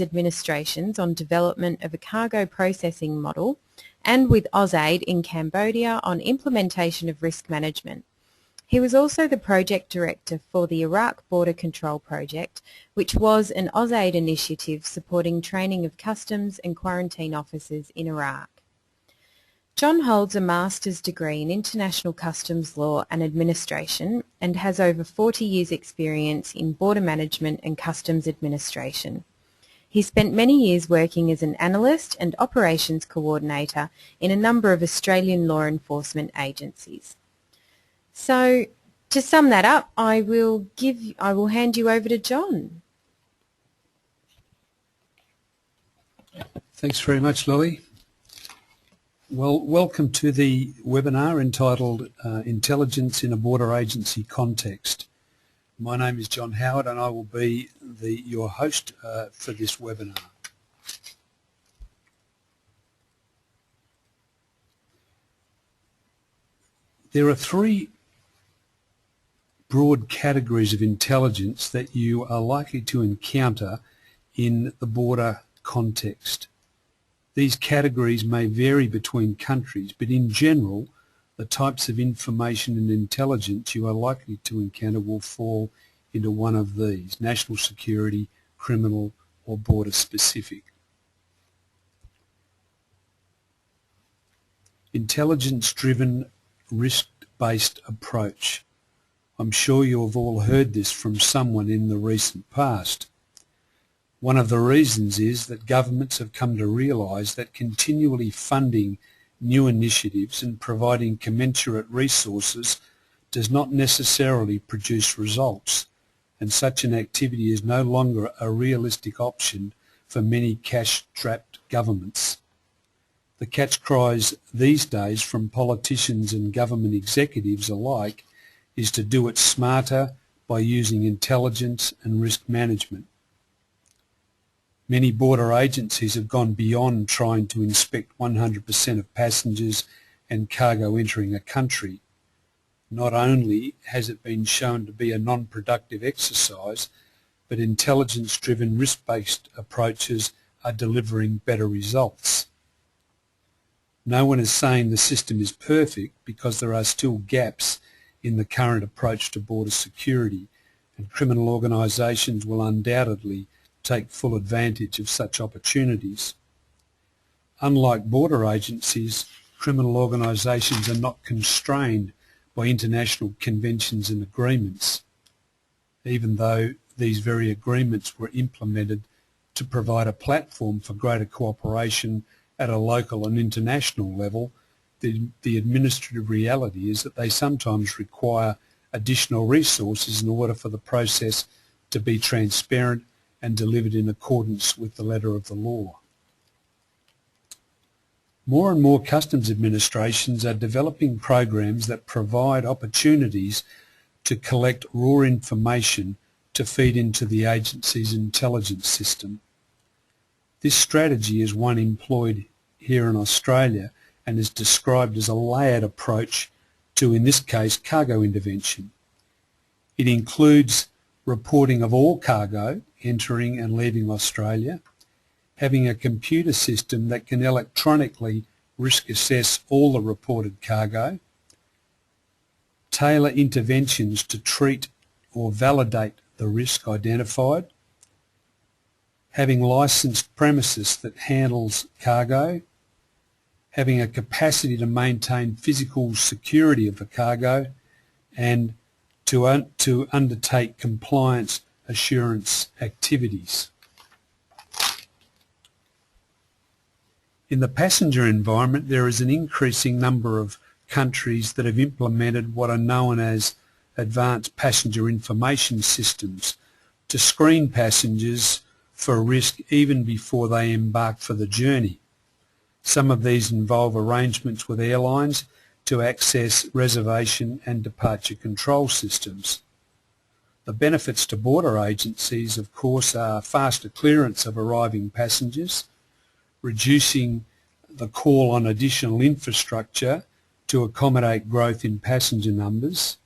administrations on development of a cargo processing model, and with AusAid in Cambodia on implementation of risk management. He was also the project director for the Iraq Border Control Project, which was an AusAid initiative supporting training of customs and quarantine officers in Iraq. John holds a master's degree in International Customs Law and Administration and has over 40 years' experience in border management and customs administration. He spent many years working as an analyst and operations coordinator in a number of Australian law enforcement agencies. So, to sum that up, I will hand you over to John. Thanks very much, Lily. Well, welcome to the webinar entitled Intelligence in a Border Agency Context. My name is John Howard and I will be your host for this webinar. There are three broad categories of intelligence that you are likely to encounter in the border context. These categories may vary between countries, but in general, the types of information and intelligence you are likely to encounter will fall into one of these: national security, criminal, or border specific. Intelligence-driven, risk-based approach. I'm sure you have all heard this from someone in the recent past. One of the reasons is that governments have come to realise that continually funding new initiatives and providing commensurate resources does not necessarily produce results, and such an activity is no longer a realistic option for many cash-strapped governments. The catch cries these days from politicians and government executives alike is to do it smarter by using intelligence and risk management. Many border agencies have gone beyond trying to inspect 100% of passengers and cargo entering a country. Not only has it been shown to be a non-productive exercise, but intelligence-driven risk-based approaches are delivering better results. No one is saying the system is perfect, because there are still gaps in the current approach to border security, and criminal organisations will undoubtedly take full advantage of such opportunities. Unlike border agencies, criminal organisations are not constrained by international conventions and agreements, even though these very agreements were implemented to provide a platform for greater cooperation at a local and international level. The administrative reality is that they sometimes require additional resources in order for the process to be transparent and delivered in accordance with the letter of the law. More and more customs administrations are developing programs that provide opportunities to collect raw information to feed into the agency's intelligence system. This strategy is one employed here in Australia and is described as a layered approach to, in this case, cargo intervention. It includes reporting of all cargo entering and leaving Australia, having a computer system that can electronically risk assess all the reported cargo, tailor interventions to treat or validate the risk identified, having licensed premises that handles cargo, having a capacity to maintain physical security of the cargo, and to undertake compliance assurance activities. In the passenger environment, there is an increasing number of countries that have implemented what are known as advanced passenger information systems to screen passengers for risk even before they embark for the journey. Some of these involve arrangements with airlines to access reservation and departure control systems. The benefits to border agencies, of course, are faster clearance of arriving passengers, reducing the call on additional infrastructure to accommodate growth in passenger numbers,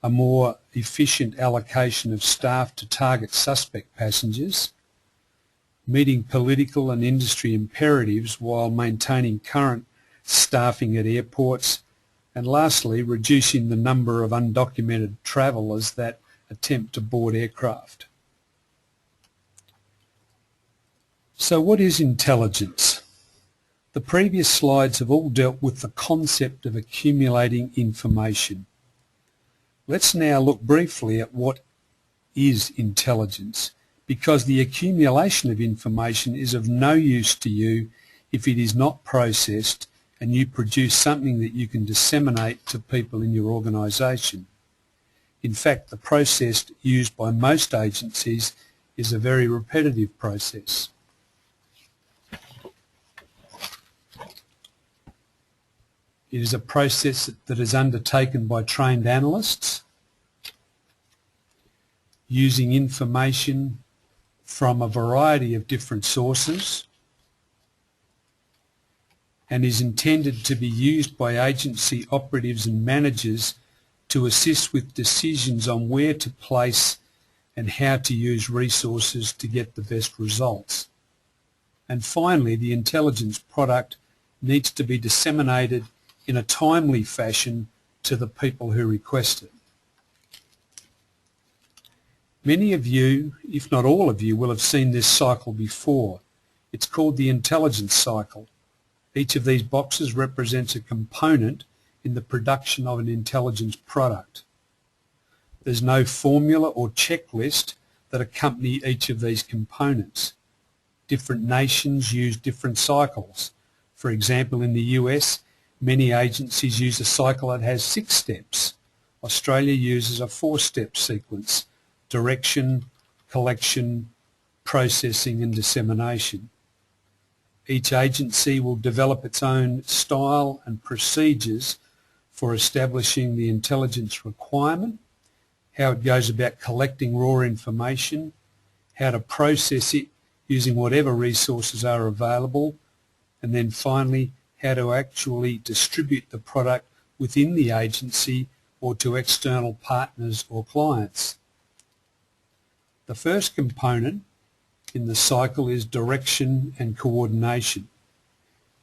a more efficient allocation of staff to target suspect passengers, meeting political and industry imperatives while maintaining current staffing at airports, and lastly, reducing the number of undocumented travellers that attempt to board aircraft. So what is intelligence? The previous slides have all dealt with the concept of accumulating information. Let's now look briefly at what is intelligence, because the accumulation of information is of no use to you if it is not processed and you produce something that you can disseminate to people in your organisation. In fact, the process used by most agencies is a very repetitive process. It is a process that is undertaken by trained analysts using information from a variety of different sources, and is intended to be used by agency operatives and managers to assist with decisions on where to place and how to use resources to get the best results. And finally, the intelligence product needs to be disseminated in a timely fashion to the people who request it. Many of you, if not all of you, will have seen this cycle before. It's called the intelligence cycle. Each of these boxes represents a component in the production of an intelligence product. There's no formula or checklist that accompany each of these components. Different nations use different cycles. For example, in the US, many agencies use a cycle that has 6 steps. Australia uses a 4-step sequence: direction, collection, processing and dissemination. Each agency will develop its own style and procedures for establishing the intelligence requirement, how it goes about collecting raw information, how to process it using whatever resources are available, and then finally how to actually distribute the product within the agency or to external partners or clients. The first component in the cycle is direction and coordination.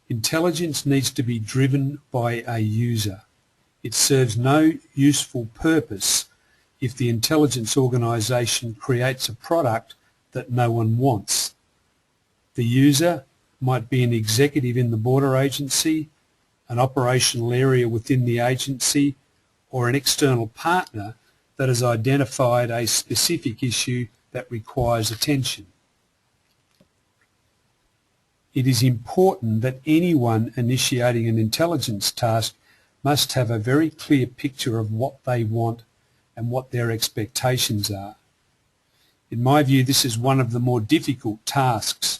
Intelligence needs to be driven by a user. It serves no useful purpose if the intelligence organisation creates a product that no one wants. The user might be an executive in the border agency, an operational area within the agency, or an external partner that has identified a specific issue that requires attention. It is important that anyone initiating an intelligence task must have a very clear picture of what they want and what their expectations are. In my view, this is one of the more difficult tasks,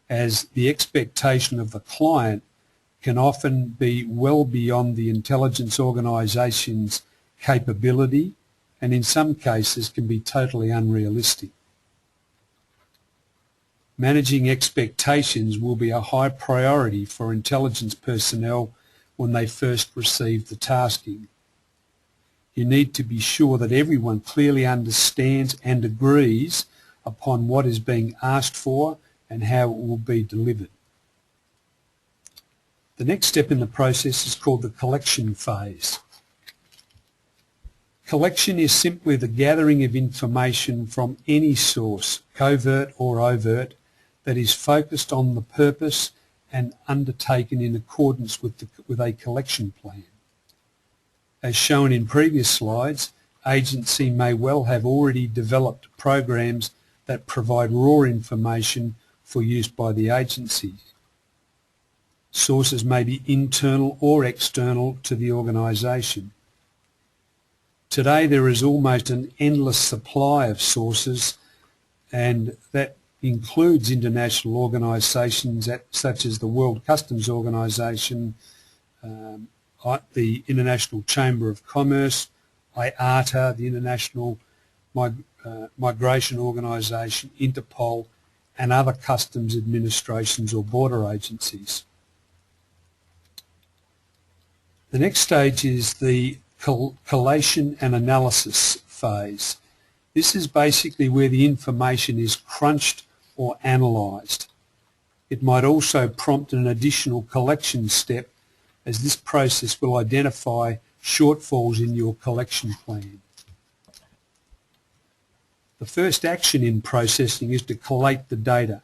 as the expectation of the client can often be well beyond the intelligence organisation's capability, and in some cases can be totally unrealistic. Managing expectations will be a high priority for intelligence personnel when they first receive the tasking. You need to be sure that everyone clearly understands and agrees upon what is being asked for and how it will be delivered. The next step in the process is called the collection phase. Collection is simply the gathering of information from any source, covert or overt, that is focused on the purpose and undertaken in accordance with a collection plan. As shown in previous slides, agency may well have already developed programs that provide raw information for use by the agency. Sources may be internal or external to the organisation. Today there is almost an endless supply of sources, and that includes international organisations such as the World Customs Organisation, the International Chamber of Commerce, IATA, the International Migration Organisation, Interpol, and other customs administrations or border agencies. The next stage is the collation and analysis phase. This is basically where the information is crunched or analysed. It might also prompt an additional collection step, as this process will identify shortfalls in your collection plan. The first action in processing is to collate the data.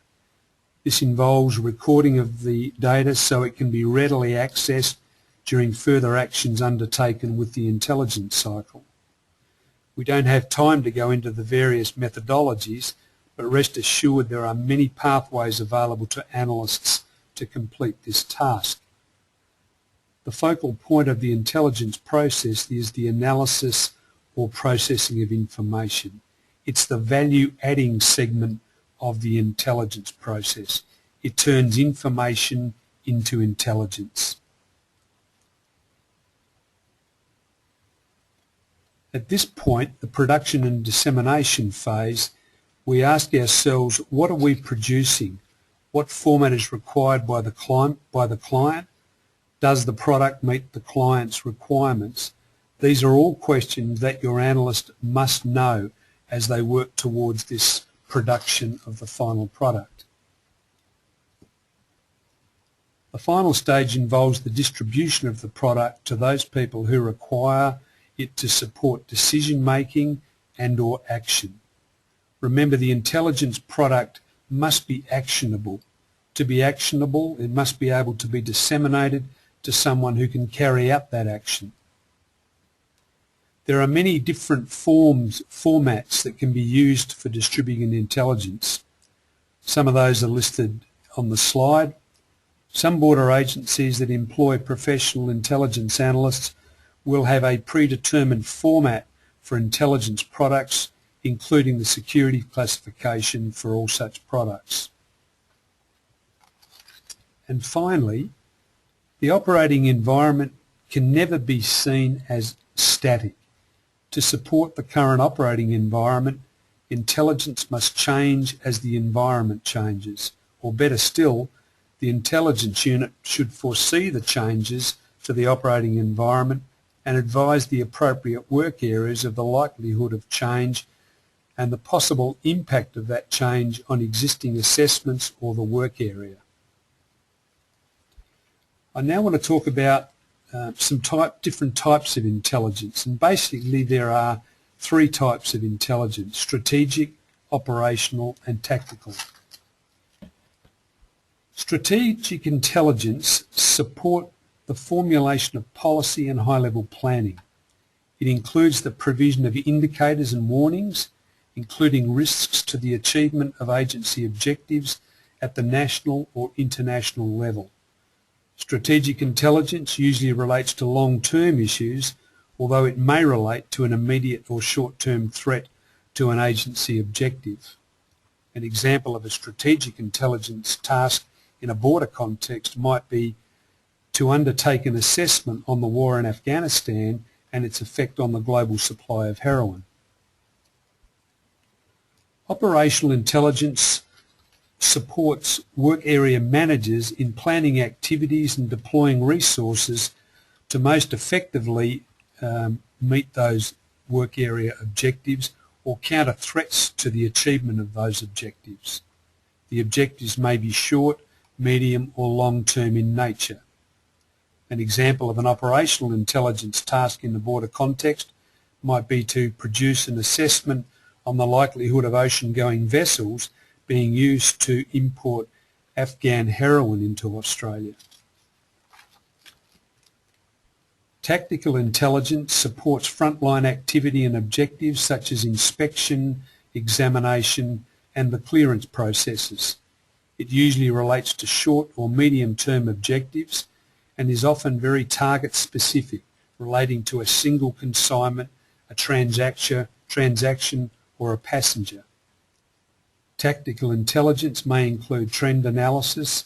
This involves recording of the data so it can be readily accessed during further actions undertaken with the intelligence cycle. We don't have time to go into the various methodologies, but rest assured there are many pathways available to analysts to complete this task. The focal point of the intelligence process is the analysis or processing of information. It's the value-adding segment of the intelligence process. It turns information into intelligence. At this point, the production and dissemination phase, we ask ourselves, what are we producing? What format is required by the client? Does the product meet the client's requirements? These are all questions that your analyst must know as they work towards this production of the final product. The final stage involves the distribution of the product to those people who require it to support decision making and or action. Remember, the intelligence product must be actionable. To be actionable, it must be able to be disseminated to someone who can carry out that action. There are many different formats that can be used for distributing intelligence. Some of those are listed on the slide. Some border agencies that employ professional intelligence analysts will have a predetermined format for intelligence products, including the security classification for all such products. And finally, the operating environment can never be seen as static. To support the current operating environment, intelligence must change as the environment changes, or better still, the intelligence unit should foresee the changes to the operating environment and advise the appropriate work areas of the likelihood of change and the possible impact of that change on existing assessments or the work area. I now want to talk about some different types of intelligence, and basically there are three types of intelligence: strategic, operational and tactical. Strategic intelligence support the formulation of policy and high-level planning. It includes the provision of indicators and warnings, including risks to the achievement of agency objectives at the national or international level. Strategic intelligence usually relates to long-term issues, although it may relate to an immediate or short-term threat to an agency objective. An example of a strategic intelligence task in a border context might be to undertake an assessment on the war in Afghanistan and its effect on the global supply of heroin. Operational intelligence supports work area managers in planning activities and deploying resources to most effectively meet those work area objectives or counter threats to the achievement of those objectives. The objectives may be short, medium or long-term in nature. An example of an operational intelligence task in the border context might be to produce an assessment on the likelihood of ocean-going vessels being used to import Afghan heroin into Australia. Tactical intelligence supports frontline activity and objectives such as inspection, examination and the clearance processes. It usually relates to short or medium-term objectives and is often very target-specific, relating to a single consignment, a transaction or a passenger. Tactical intelligence may include trend analysis,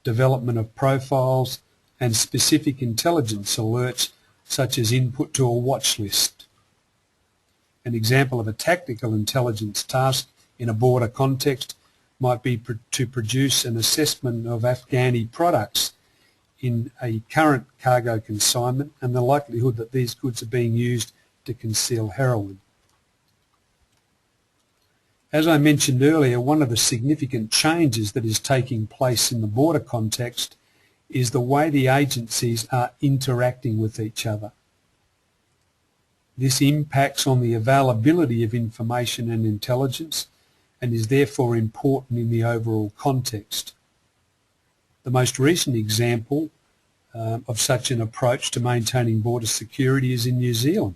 development of profiles and specific intelligence alerts such as input to a watch list. An example of a tactical intelligence task in a border context might be to produce an assessment of Afghani products in a current cargo consignment and the likelihood that these goods are being used to conceal heroin. As I mentioned earlier, one of the significant changes that is taking place in the border context is the way the agencies are interacting with each other. This impacts on the availability of information and intelligence and is therefore important in the overall context. The most recent example of such an approach to maintaining border security is in New Zealand.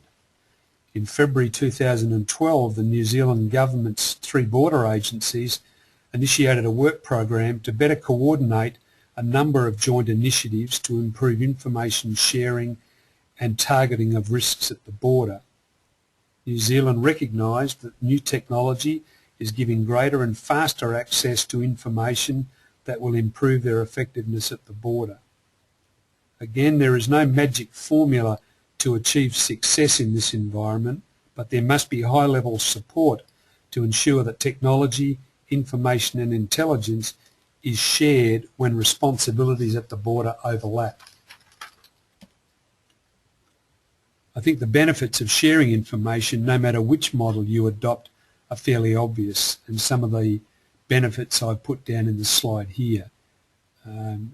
In February 2012, the New Zealand government's 3 border agencies initiated a work program to better coordinate a number of joint initiatives to improve information sharing and targeting of risks at the border. New Zealand recognised that new technology is giving greater and faster access to information that will improve their effectiveness at the border. Again, there is no magic formula to achieve success in this environment, but there must be high-level support to ensure that technology, information and intelligence is shared when responsibilities at the border overlap. I think the benefits of sharing information, no matter which model you adopt, are fairly obvious, and some of the benefits I've put down in the slide here.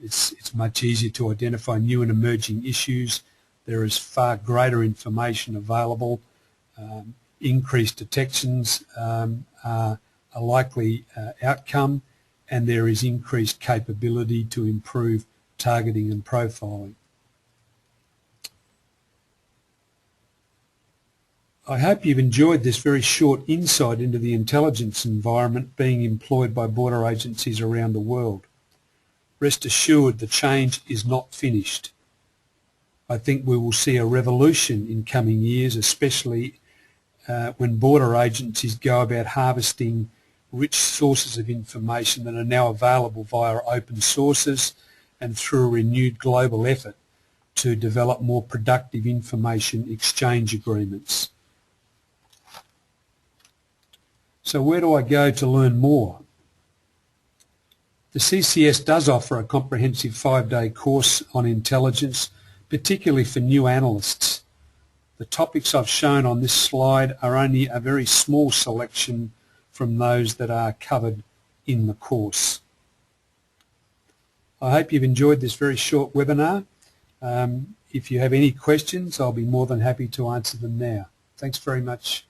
It's much easier to identify new and emerging issues. There is far greater information available. Increased detections are a likely outcome, and there is increased capability to improve targeting and profiling. I hope you've enjoyed this very short insight into the intelligence environment being employed by border agencies around the world. Rest assured, the change is not finished. I think we will see a revolution in coming years, especially when border agencies go about harvesting rich sources of information that are now available via open sources and through a renewed global effort to develop more productive information exchange agreements. So where do I go to learn more? The CCS does offer a comprehensive 5-day course on intelligence, particularly for new analysts. The topics I've shown on this slide are only a very small selection from those that are covered in the course. I hope you've enjoyed this very short webinar. If you have any questions, I'll be more than happy to answer them now. Thanks very much.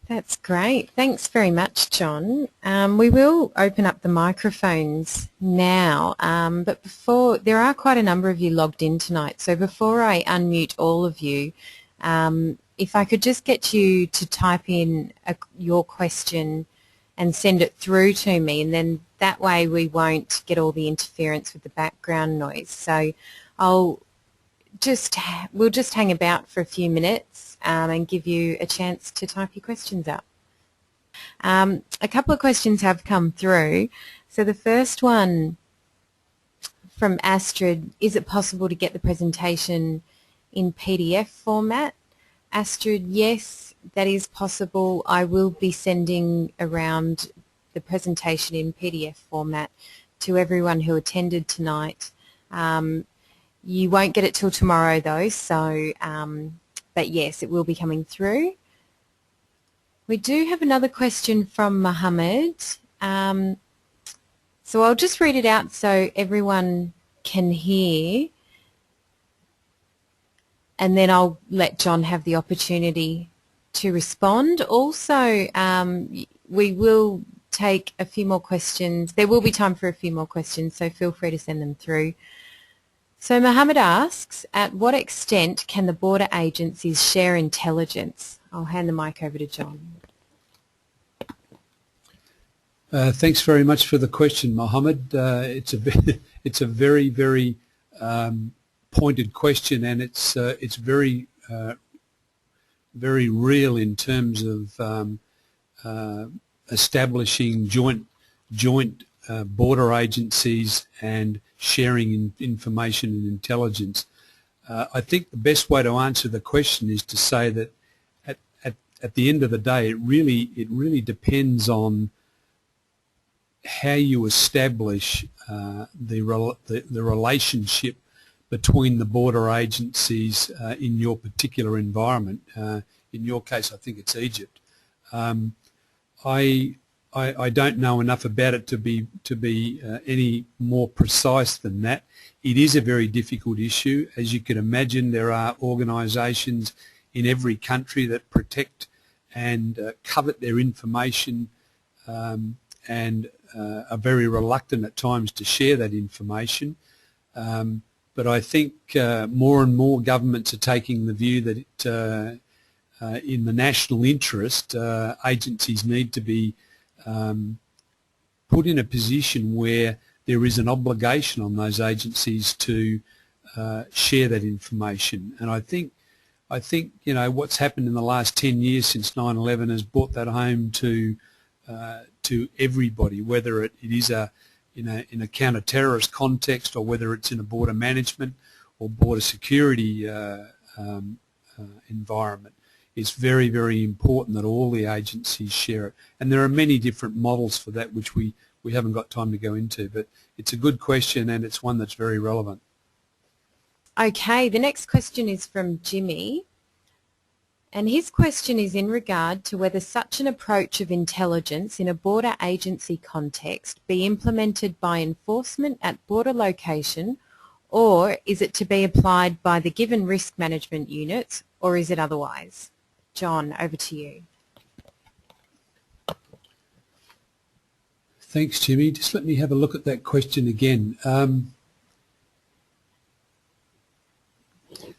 That's great. Thanks very much, John. We will open up the microphones now, but before, there are quite a number of you logged in tonight, so before I unmute all of you, if I could just get you to type in your question and send it through to me, and then that way we won't get all the interference with the background noise. So we'll just hang about for a few minutes and give you a chance to type your questions up. A couple of questions have come through. So the first one from Astrid, is it possible to get the presentation in PDF format? Astrid, yes, that is possible. I will be sending around the presentation in PDF format to everyone who attended tonight. You won't get it till tomorrow though, so but yes, it will be coming through. We do have another question from Mohammed. So I'll just read it out so everyone can hear, and then I'll let John have the opportunity to respond. Also, we will take a few more questions. There will be time for a few more questions, so feel free to send them through. So Mohammed asks, at what extent can the border agencies share intelligence? I'll hand the mic over to John. Thanks very much for the question, Mohammed. It's a very, very pointed question, and it's very very real in terms of establishing joint border agencies and sharing information and intelligence. I think the best way to answer the question is to say that at the end of the day, it really depends on how you establish the relationship between the border agencies in your particular environment. in your case I think it's Egypt. I don't know enough about it to be any more precise than that. It is a very difficult issue. As you can imagine, there are organisations in every country that protect and covet their information and are very reluctant at times to share that information. But I think more and more governments are taking the view that in the national interest, agencies need to be put in a position where there is an obligation on those agencies to share that information. And I think what's happened in the last 10 years since 9/11 has brought that home to everybody, whether it is in a counter-terrorist context or whether it's in a border management or border security environment. It's very, very important that all the agencies share it. And there are many different models for that which we haven't got time to go into, but it's a good question and it's one that's very relevant. Okay, the next question is from Jimmy, and his question is in regard to whether such an approach of intelligence in a border agency context be implemented by enforcement at border location, or is it to be applied by the given risk management units, or is it otherwise? John, over to you. Thanks, Jimmy. Just let me have a look at that question again.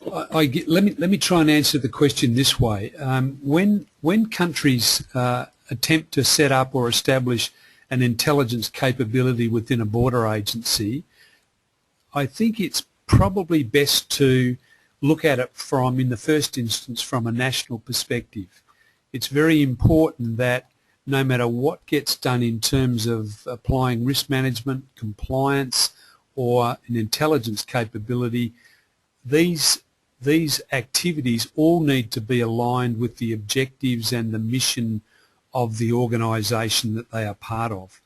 Let me try and answer the question this way. When countries attempt to set up or establish an intelligence capability within a border agency, I think it's probably best to look at it in the first instance, from a national perspective. It's very important that no matter what gets done in terms of applying risk management, compliance, or an intelligence capability, these activities all need to be aligned with the objectives and the mission of the organisation that they are part of.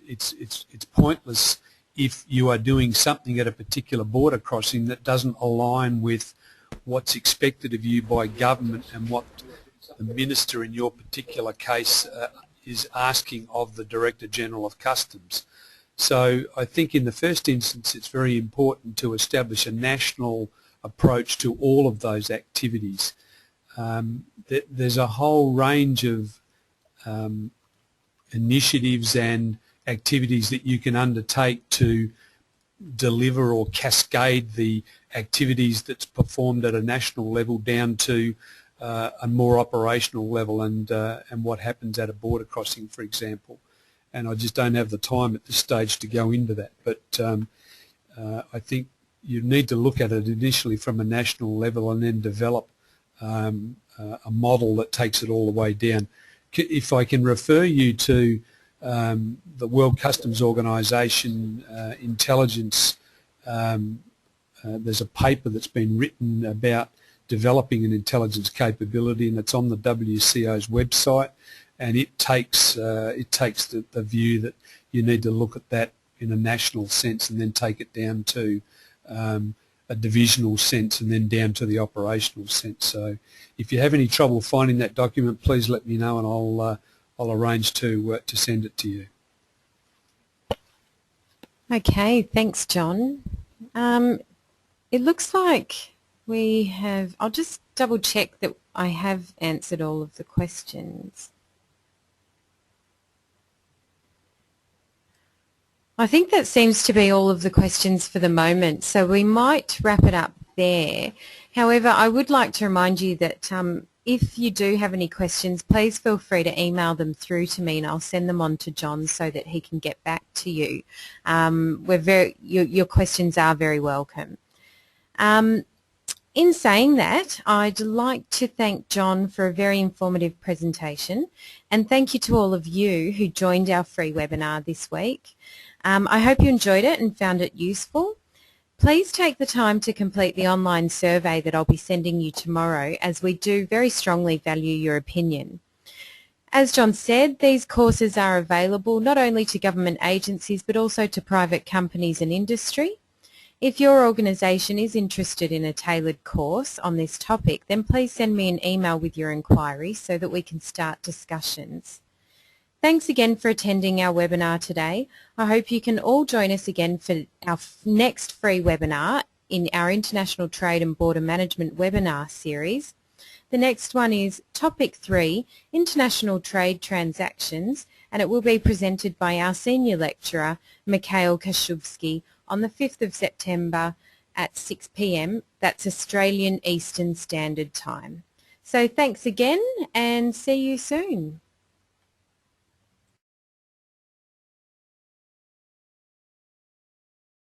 It's pointless if you are doing something at a particular border crossing that doesn't align with what's expected of you by government and what the minister in your particular case is asking of the Director General of Customs. So I think in the first instance it's very important to establish a national approach to all of those activities. There's a whole range of initiatives and activities that you can undertake to deliver or cascade the activities that's performed at a national level down to a more operational level and what happens at a border crossing, for example. And I just don't have the time at this stage to go into that. But I think you need to look at it initially from a national level and then develop a model that takes it all the way down. If I can refer you to the World Customs Organization intelligence, there's a paper that's been written about developing an intelligence capability, and it's on the WCO's website, and it takes the view that you need to look at that in a national sense and then take it down to a divisional sense and then down to the operational sense. So if you have any trouble finding that document, please let me know and I'll arrange to send it to you. Okay, thanks, John. It looks like we have, I'll just double check that I have answered all of the questions. I think that seems to be all of the questions for the moment, so we might wrap it up there. However, I would like to remind you that if you do have any questions, please feel free to email them through to me and I'll send them on to John so that he can get back to you. Your questions are very welcome. In saying that, I'd like to thank John for a very informative presentation, and thank you to all of you who joined our free webinar this week. I hope you enjoyed it and found it useful. Please take the time to complete the online survey that I'll be sending you tomorrow, as we do very strongly value your opinion. As John said, these courses are available not only to government agencies but also to private companies and industry. If your organisation is interested in a tailored course on this topic, then please send me an email with your inquiry so that we can start discussions. Thanks again for attending our webinar today. I hope you can all join us again for our next free webinar in our International Trade and Border Management webinar series. The next one is Topic 3, International Trade Transactions, and it will be presented by our Senior Lecturer, Mikhail Kashubsky, on the 5th of September at 6 p.m. That's Australian Eastern Standard Time. So thanks again and see you soon.